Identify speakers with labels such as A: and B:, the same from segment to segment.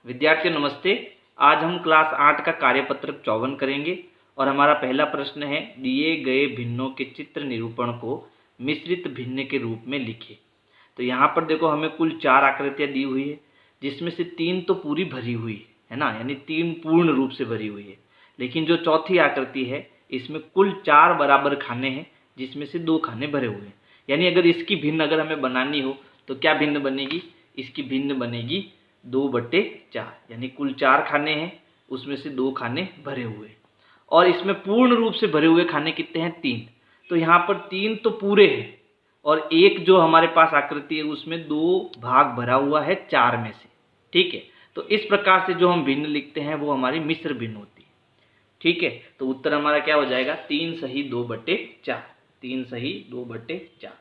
A: विद्यार्थियों नमस्ते। आज हम क्लास 8 का कार्यपत्रक 54 करेंगे और हमारा पहला प्रश्न है, दिए गए भिन्नों के चित्र निरूपण को मिश्रित भिन्न के रूप में लिखें। तो यहाँ पर देखो हमें कुल 4 आकृतियाँ दी हुई है, जिसमें से 3 तो पूरी भरी हुई है ना, यानी 3 पूर्ण रूप से भरी हुई है। लेकिन जो चौथी आकृति है इसमें कुल 4 बराबर खाने हैं, जिसमें से 2 खाने भरे हुए हैं। यानी अगर इसकी भिन्न अगर हमें बनानी हो तो क्या भिन्न बनेगी? इसकी भिन्न बनेगी 2/4, यानी कुल 4 खाने हैं, उसमें से 2 खाने भरे हुए। और इसमें पूर्ण रूप से भरे हुए खाने कितने हैं? 3। तो यहाँ पर 3 तो पूरे हैं और एक जो हमारे पास आकृति है उसमें 2 भाग भरा हुआ है 4 में से। ठीक है, तो इस प्रकार से जो हम भिन्न लिखते हैं वो हमारी मिश्र भिन्न होती है। ठीक है, तो उत्तर हमारा क्या हो जाएगा? 3 सही 2/4। 3 सही 2/4।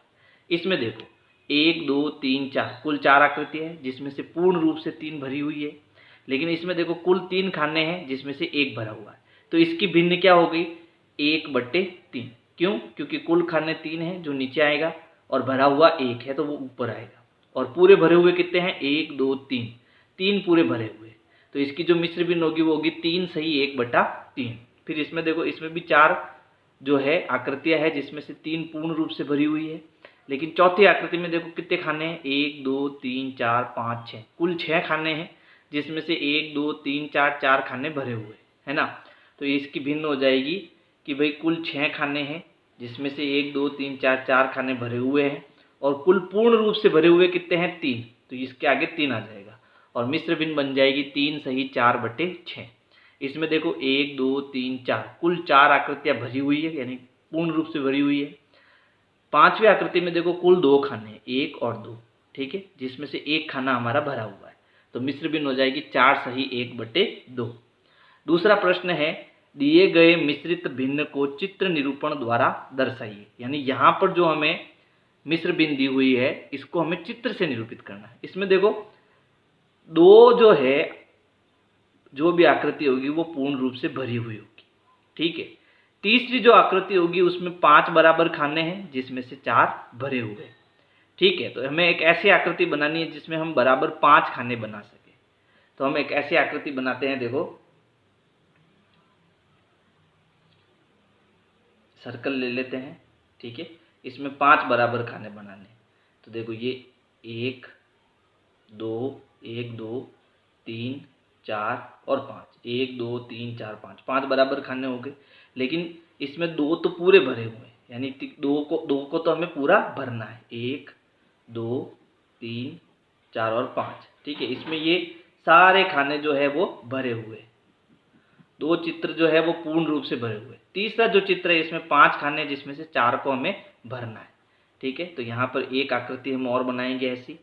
A: इसमें देखो 1 2 3 4 कुल 4 आकृति है, जिसमें से पूर्ण रूप से 3 भरी हुई है। लेकिन इसमें देखो कुल 3 खाने हैं, जिसमें से 1 भरा हुआ है। तो इसकी भिन्न क्या हो गई? 1/3। क्यों? क्योंकि कुल खाने 3 हैं जो नीचे आएगा और भरा हुआ 1 है तो वो ऊपर आएगा। और पूरे भरे हुए कितने हैं? 1 2 3, 3 पूरे भरे हुए। तो इसकी जो मिश्र भिन्न होगी वो होगी 3 सही 1/3। फिर इसमें देखो, इसमें भी 4 जो है आकृतियां है, जिसमें से 3 पूर्ण रूप से भरी हुई है। लेकिन चौथी आकृति में देखो कितने खाने हैं? 1 2 3 4 5 6, कुल 6 खाने हैं, जिसमें से 1 2 3 4 4 खाने भरे हुए है ना। तो इसकी भिन्न हो जाएगी कि भाई कुल 6 खाने हैं, जिसमें से 1 2 3 4 4 खाने भरे हुए हैं, और कुल पूर्ण रूप से भरे हुए कितने हैं? 3। तो इसके आगे 3 आ जाएगा और मिश्र भिन्न बन जाएगी 3 सही 4/6। इसमें देखो 1 2 3 4 कुल 4 आकृतियां भरी हुई है, यानी पूर्ण रूप से भरी हुई है। पांचवी आकृति में देखो कुल 2 खाने, 1 और 2। ठीक है, जिसमें से 1 खाना हमारा भरा हुआ है। तो मिश्र भिन्न हो जाएगी 4 सही 1/2। दूसरा प्रश्न है, दिए गए मिश्रित भिन्न को चित्र निरूपण द्वारा दर्शाइए। यानी यहाँ पर जो हमें मिश्र भिन्न दी हुई है इसको हमें चित्र से निरूपित करना है। इसमें देखो 2 जो है, जो भी आकृति होगी वो पूर्ण रूप से भरी हुई होगी। ठीक है, तीसरी जो आकृति होगी उसमें 5 बराबर खाने हैं, जिसमें से 4 भरे हुए हैं। ठीक है, तो हमें एक ऐसी आकृति बनानी है जिसमें हम बराबर 5 खाने बना सके। तो हम एक ऐसी आकृति बनाते हैं, देखो सर्कल ले लेते हैं। ठीक है, इसमें 5 बराबर खाने बनाने। तो देखो ये 1 2 1 2 3 4 और 5, 1 2 3 4 5, 5 बराबर खाने हो गए। लेकिन इसमें 2 तो पूरे भरे हुए हैं, यानी 2 को तो हमें पूरा भरना है। 1 2 3 4 और 5। ठीक है, इसमें ये सारे खाने जो है वो भरे हुए। 2 चित्र जो है वो पूर्ण रूप से भरे हुए। तीसरा जो चित्र है इसमें 5 खाने, जिसमें से 4 को हमें भरना है। ठीक है, तो यहाँ पर एक आकृति हम और बनाएंगे ऐसी,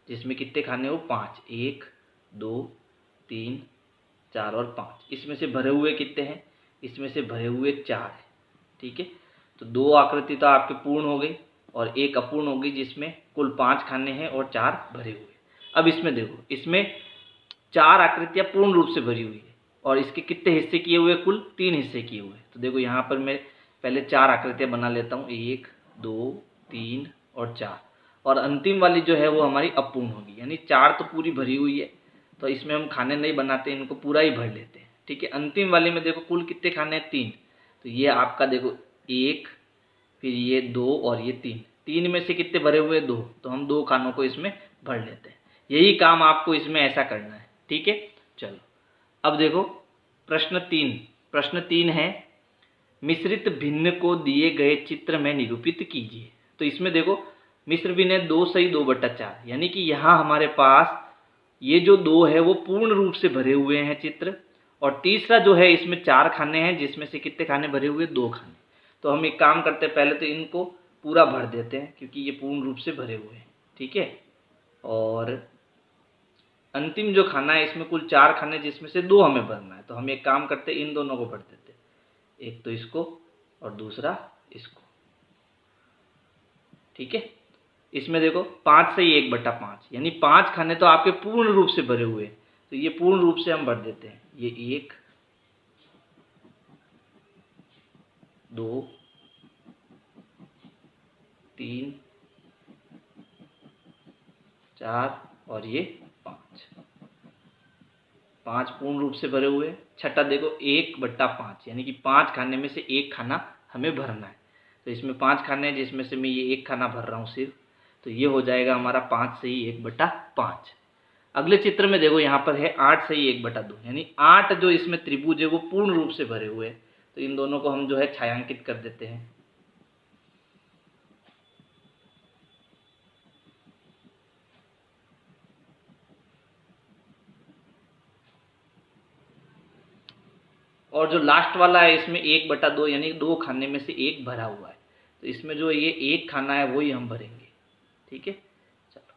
A: जिसमें कितने खाने हो? 5, 1 2 3 4 और 5। इसमें से भरे हुए कितने हैं? इसमें से भरे हुए 4 है। ठीक है, तो 2 आकृति तो आपके पूर्ण हो गई और एक अपूर्ण हो गई, जिसमें कुल 5 खाने हैं और 4 भरे हुए। अब इसमें देखो, इसमें 4 आकृतियां पूर्ण रूप से भरी हुई है और इसके कितने हिस्से किए हुए? कुल 3 हिस्से किए हुए। तो देखो यहाँ पर मैं पहले 4 आकृतियां बना लेता हूँ, 1 2 3 और 4। और अंतिम वाली जो है वो हमारी अपूर्ण होगी, यानी 4 तो पूरी भरी हुई है, तो इसमें हम खाने नहीं बनाते, इनको पूरा ही भर लेते हैं। ठीक है, अंतिम वाले में देखो कुल कितने खाने हैं? 3। तो ये आपका देखो 1, फिर ये 2 और ये 3। 3 में से कितने भरे हुए? 2। तो हम 2 खानों को इसमें भर लेते हैं। यही काम आपको इसमें ऐसा करना है। ठीक है, चलो अब देखो प्रश्न 3 है, मिश्रित भिन्न को दिए गए चित्र में निरूपित कीजिए। तो इसमें देखो मिश्र भिन्न है 2 सही 2/4, यानी कि यहाँ हमारे पास ये जो 2 है वो पूर्ण रूप से भरे हुए हैं चित्र। और तीसरा जो है इसमें 4 खाने हैं, जिसमें से कितने खाने भरे हुए? 2 खाने। तो हम एक काम करते हैं, पहले तो इनको पूरा भर देते हैं क्योंकि ये पूर्ण रूप से भरे हुए हैं। ठीक है, और अंतिम जो खाना है इसमें कुल 4 खाने, जिसमें से 2 हमें भरना है। तो हम एक काम करते हैं, इन दोनों को भर देते हैं, एक तो इसको और दूसरा इसको। ठीक है, इसमें देखो 5 सही 1/5, यानी 5 खाने तो आपके पूर्ण रूप से भरे हुए हैं, तो ये पूर्ण रूप से हम भर देते हैं। ये 1 2 3 4 और ये 5। 5 पूर्ण रूप से भरे हुए। छठा देखो 1/5 यानी कि 5 खाने में से 1 खाना हमें भरना है। तो इसमें 5 खाने हैं जिसमें से मैं ये 1 खाना भर रहा हूँ सिर्फ, तो ये हो जाएगा हमारा 5 से ही 1/5। अगले चित्र में देखो यहाँ पर है 8 से ही 1/2 यानी 8 जो इसमें त्रिभुज है वो पूर्ण रूप से भरे हुए हैं। तो इन दोनों को हम जो है छायांकित कर देते हैं। और जो लास्ट वाला है इसमें 1/2 यानी 2 खाने में से 1 भरा हुआ है। तो इसमें जो ये 1 खाना है वही हम भरेंगे। ठीक है, चलो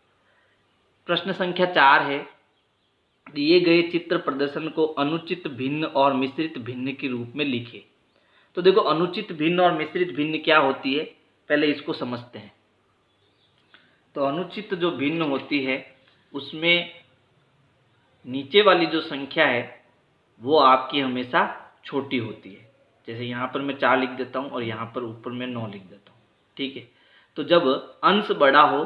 A: प्रश्न संख्या 4 है, दिए गए चित्र प्रदर्शन को अनुचित भिन्न और मिश्रित भिन्न के रूप में लिखे। तो देखो अनुचित भिन्न और मिश्रित भिन्न क्या होती है, पहले इसको समझते हैं। तो अनुचित जो भिन्न होती है उसमें नीचे वाली जो संख्या है वो आपकी हमेशा छोटी होती है। जैसे यहाँ पर मैं 4 लिख देता हूँ और यहाँ पर ऊपर मैं 9 लिख देता हूँ। ठीक है, तो जब अंश बड़ा हो,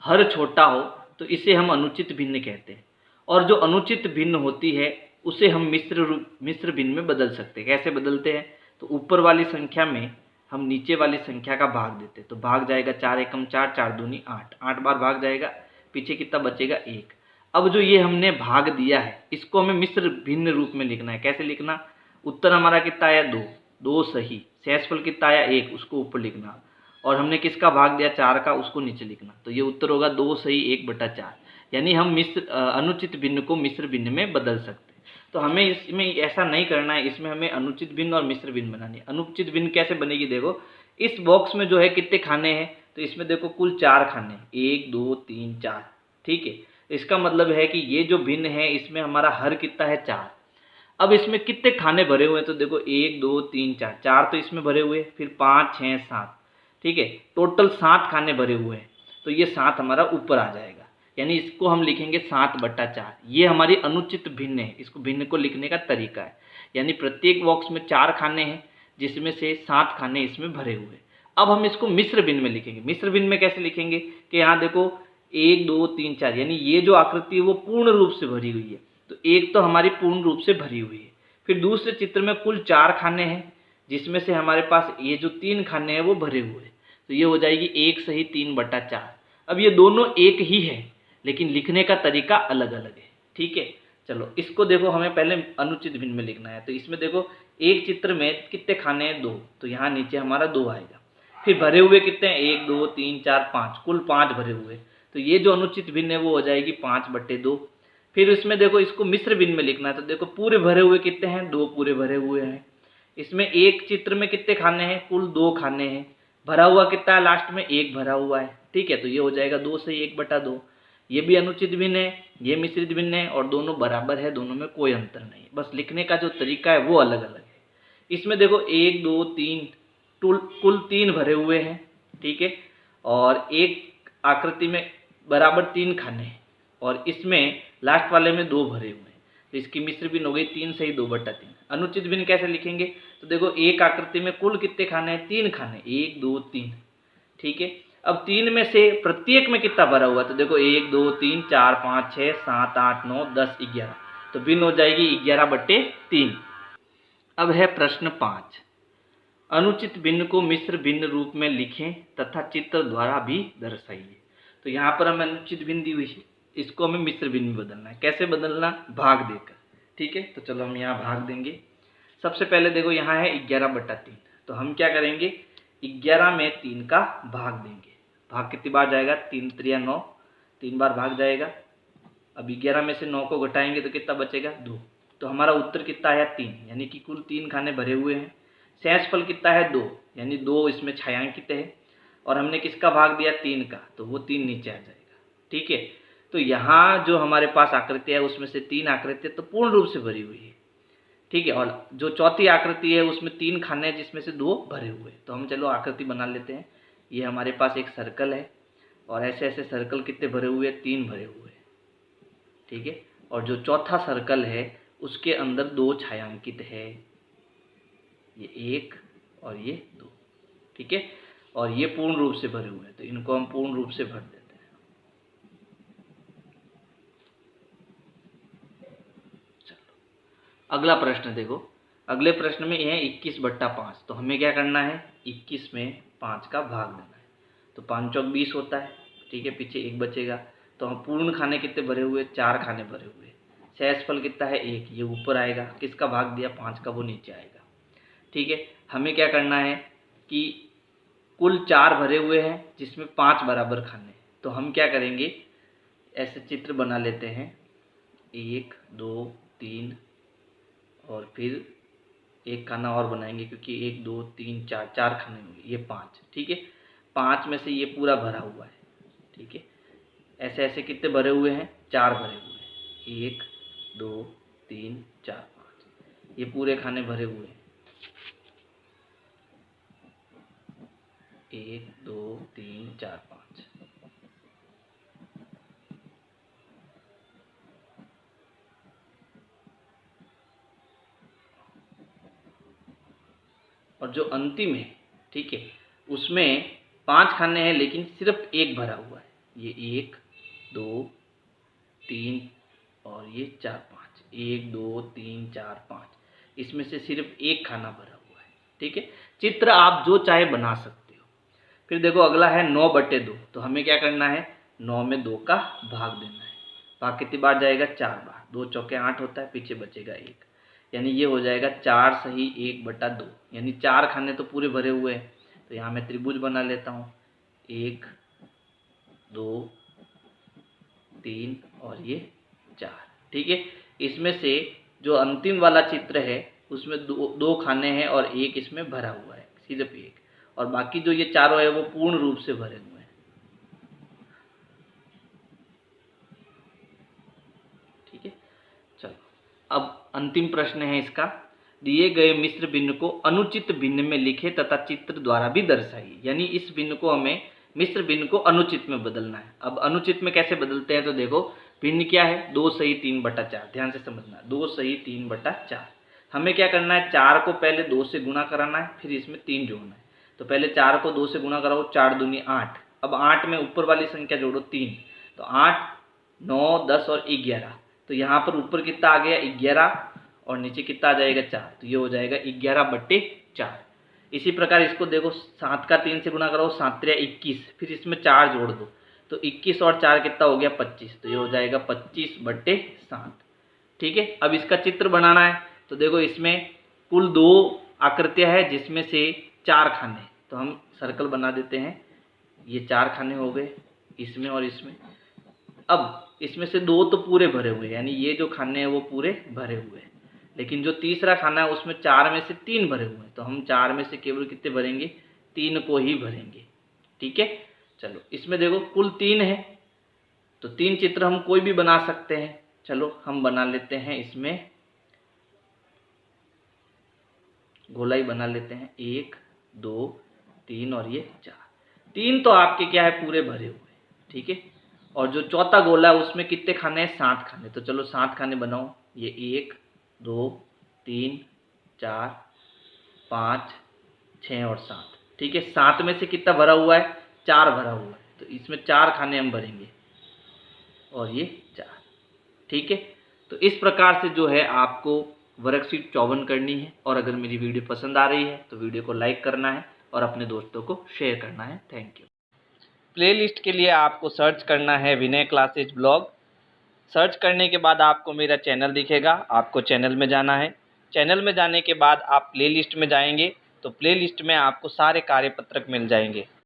A: हर छोटा हो, तो इसे हम अनुचित भिन्न कहते हैं। और जो अनुचित भिन्न होती है उसे हम मिश्र भिन्न में बदल सकते हैं। कैसे बदलते हैं, तो ऊपर वाली संख्या में हम नीचे वाली संख्या का भाग देते हैं। तो भाग जाएगा 4 एकम 4, 4 दूनी 8, 8 बार भाग जाएगा, पीछे कितना बचेगा 1। अब जो ये हमने भाग दिया है इसको हमें मिश्र भिन्न रूप में लिखना है। कैसे लिखना, उत्तर हमारा कितना आया 2, 2 सही, शेषफल कितना आया 1, उसको ऊपर लिखना, और हमने किसका भाग दिया 4 का, उसको नीचे लिखना। तो ये उत्तर होगा 2 सही 1/4। यानी हम अनुचित भिन्न को मिश्र भिन्न में बदल सकते हैं। तो हमें इसमें ऐसा नहीं करना है, इसमें हमें अनुचित भिन्न और मिश्र भिन्न बनानी है। अनुचित भिन्न कैसे बनेगी, देखो इस बॉक्स में जो है कितने खाने हैं, तो इसमें देखो कुल 4 खाने, 1 2 3 4। ठीक है, इसका मतलब है कि ये जो भिन्न है इसमें हमारा हर कितना है 4। अब इसमें कितने खाने भरे हुए हैं, तो देखो 1 2 3 4, 4 तो इसमें भरे हुए, फिर 5 6 7। ठीक है, टोटल 7 खाने भरे हुए हैं। तो ये 7 हमारा ऊपर आ जाएगा, यानी इसको हम लिखेंगे 7/4। ये हमारी अनुचित भिन्न है, इसको भिन्न को लिखने का तरीका है। यानी प्रत्येक बॉक्स में 4 खाने हैं जिसमें से 7 खाने इसमें भरे हुए। अब हम इसको मिश्र भिन्न में लिखेंगे। मिश्र भिन्न में कैसे लिखेंगे कि यहाँ देखो 1 2 3 4, यानी ये जो आकृति है वो पूर्ण रूप से भरी हुई है। तो एक तो हमारी पूर्ण रूप से भरी हुई है। फिर दूसरे चित्र में कुल 4 खाने हैं जिसमें से हमारे पास ये जो 3 खाने हैं वो भरे हुए हैं। तो ये हो जाएगी 1 सही 3/4। अब ये दोनों एक ही है लेकिन लिखने का तरीका अलग अलग है। ठीक है, चलो इसको देखो हमें पहले अनुचित भिन्न में लिखना है। तो इसमें देखो एक चित्र में कितने खाने हैं 2, तो यहाँ नीचे हमारा 2 आएगा। फिर भरे हुए कितने हैं 1 2 3 4 5, कुल 5 भरे हुए। तो ये जो अनुचित भिन्न है वो हो जाएगी 5/2। फिर इसमें देखो इसको मिश्र भिन्न में लिखना है। तो देखो पूरे भरे हुए कितने हैं, 2 पूरे भरे हुए हैं। इसमें एक चित्र में कितने खाने हैं, कुल 2 खाने हैं। भरा हुआ कितना है, लास्ट में 1 भरा हुआ है। ठीक है, तो ये हो जाएगा 2 से 1/2। ये भी अनुचित भिन्न है, ये मिश्रित भिन्न है, और दोनों बराबर है, दोनों में कोई अंतर नहीं है। बस लिखने का जो तरीका है वो अलग अलग है। इसमें देखो 1 2 3 कुल 3 भरे हुए हैं। ठीक है, और एक आकृति में बराबर 3 खाने हैं, और इसमें लास्ट वाले में 2 भरे हुए हैं। तो इसकी मिश्र भिन्न हो गई 3 से ही 2/3। अनुचित भिन्न कैसे लिखेंगे, तो देखो एक आकृति में कुल कितने खाने हैं, 3 खाने, 1 2 3। ठीक है, अब 3 में से प्रत्येक में कितना भरा हुआ, तो देखो 1 2 3 4 5 6 7 8 9 10 11। तो भिन्न हो जाएगी 11/3। अब है प्रश्न 5, अनुचित भिन्न को मिश्र भिन्न रूप में लिखें तथा चित्र द्वारा भी दर्शाइए। तो यहाँ पर हमें अनुचित भिन्न दी हुई है, इसको हमें मिश्र भिन्न में बदलना है। कैसे बदलना, भाग देकर। ठीक है, तो चलो हम यहाँ भाग देंगे। सबसे पहले देखो यहाँ है 11/3, तो हम क्या करेंगे 11 में 3 का भाग देंगे। भाग कितनी बार जाएगा, 3 3 9, 3 बार भाग जाएगा। अब 11 में से 9 को घटाएंगे तो कितना बचेगा 2। तो हमारा उत्तर कितना आया 3, यानी कि कुल 3 खाने भरे हुए हैं। शेषफल कितना है 2, यानी 2 इसमें छायांकित है, और हमने किसका भाग दिया 3 का, तो वो 3 नीचे आ जाएगा। ठीक है, तो यहाँ जो हमारे पास आकृति है उसमें से 3 आकृति तो पूर्ण रूप से भरी हुई है। ठीक है, और जो चौथी आकृति है उसमें 3 खाने हैं जिसमें से 2 भरे हुए। तो हम चलो आकृति बना लेते हैं। ये हमारे पास एक सर्कल है, और ऐसे ऐसे सर्कल कितने भरे हुए, 3 भरे हुए। ठीक है, और जो चौथा सर्कल है उसके अंदर 2 छायांकित है, ये 1 और ये 2। ठीक है, और ये पूर्ण रूप से भरे हुए हैं, तो इनको हम पूर्ण रूप से भर देते हैं। चलो अगला प्रश्न देखो, अगले प्रश्न में यह है 21/5। तो हमें क्या करना है, 21 में 5 का भाग देना है। तो 5 चौक 20 होता है, ठीक है, पीछे 1 बचेगा। तो हम पूर्ण खाने कितने भरे हुए, 4 खाने भरे हुए। शेषफल कितना है, 1, ये ऊपर आएगा। किसका भाग दिया, 5 का, वो नीचे आएगा। ठीक है, हमें क्या करना है कि कुल 4 भरे हुए हैं जिसमें 5 बराबर खाने। तो हम क्या करेंगे, ऐसे चित्र बना लेते हैं, 1 2 3 और फिर एक खाना और बनाएंगे, क्योंकि 1 2 3 4 4 खाने होंगे, ये 5। ठीक है, 5 में से ये पूरा भरा हुआ है। ठीक है, ऐसे ऐसे कितने भरे हुए हैं, 4 भरे हुए हैं, 1 2 3 4 5, ये पूरे खाने भरे हुए हैं, 1 2 3 4 5। और जो अंतिम है, ठीक है, उसमें 5 खाने हैं लेकिन सिर्फ 1 भरा हुआ है। ये 1 2 3 और ये 4 5, 1 2 3 4 5, इसमें से सिर्फ 1 खाना भरा हुआ है। ठीक है, चित्र आप जो चाहे बना सकते हो। फिर देखो अगला है 9/2। तो हमें क्या करना है, 9 में 2 का भाग देना है। भाग कितनी बार जाएगा, 4 बार। 2 चौके 8 होता है, पीछे बचेगा 1, यानी ये हो जाएगा 4 सही 1/2, यानी 4 खाने तो पूरे भरे हुए हैं। तो यहाँ मैं त्रिभुज बना लेता हूँ, 1 2 3 और ये 4। ठीक है, इसमें से जो अंतिम वाला चित्र है उसमें दो खाने हैं और 1 इसमें भरा हुआ है, सिर्फ 1, और बाकी जो ये चारों है वो पूर्ण रूप से भरे हुए हैं। ठीक है, चलो अब अंतिम प्रश्न है इसका, दिए गए मिश्र भिन्न को अनुचित भिन्न में लिखे तथा चित्र द्वारा भी दर्शाइए। यानी इस भिन्न को हमें, मिश्र भिन्न को अनुचित में बदलना है। अब अनुचित में कैसे बदलते हैं, तो देखो भिन्न क्या है, 2 सही 3/4। ध्यान से समझना, 2 सही 3/4। हमें क्या करना है, 4 को पहले 2 से गुणा कराना है, फिर इसमें 3 जोड़ना है। तो पहले 4 को 2 से गुणा कराओ, 4 दूनी 8। अब 8 में ऊपर वाली संख्या जोड़ो 3, तो 8 9 10 और 11। तो यहाँ पर ऊपर कितना आ गया, 11, और नीचे कितना आ जाएगा, 4। तो ये हो जाएगा 11/4। इसी प्रकार इसको देखो, 7 का 3 से गुणा करो, 7 3 21, फिर इसमें 4 जोड़ दो, तो 21 और 4 कितना हो गया, 25। तो ये हो जाएगा 25/7। ठीक है, अब इसका चित्र बनाना है। तो देखो इसमें कुल 2 आकृतियां हैं जिसमें से 4 खाने, तो हम सर्कल बना देते हैं। ये 4 खाने हो गए इसमें और इसमें। अब इसमें से 2 तो पूरे भरे हुए हैं, यानी ये जो खाने हैं वो पूरे भरे हुए हैं, लेकिन जो तीसरा खाना है उसमें 4 में से 3 भरे हुए हैं। तो हम 4 में से केवल कितने भरेंगे, 3 को ही भरेंगे। ठीक है, चलो इसमें देखो कुल 3 है, तो 3 चित्र हम कोई भी बना सकते हैं। चलो हम बना लेते हैं, इसमें गोलाई बना लेते हैं, 1 2 3 और ये 4। 3 तो आपके क्या है, पूरे भरे हुए। ठीक है, और जो चौथा गोला है उसमें कितने खाने हैं, 7 खाने। तो चलो 7 खाने बनाओ, ये 1 2 3 4 5 6 और 7। ठीक है, 7 में से कितना भरा हुआ है, 4 भरा हुआ है, तो इसमें 4 खाने हम भरेंगे और ये 4। ठीक है, तो इस प्रकार से जो है आपको वर्कशीट 54 करनी है। और अगर मेरी वीडियो पसंद आ रही है तो वीडियो को लाइक करना है और अपने दोस्तों को शेयर करना है। Thank you. प्लेलिस्ट के लिए आपको सर्च करना है विनय क्लासेज ब्लॉग। सर्च करने के बाद आपको मेरा चैनल दिखेगा, आपको चैनल में जाना है। चैनल में जाने के बाद आप प्लेलिस्ट में जाएंगे, तो प्लेलिस्ट में आपको सारे कार्यपत्रक मिल जाएंगे।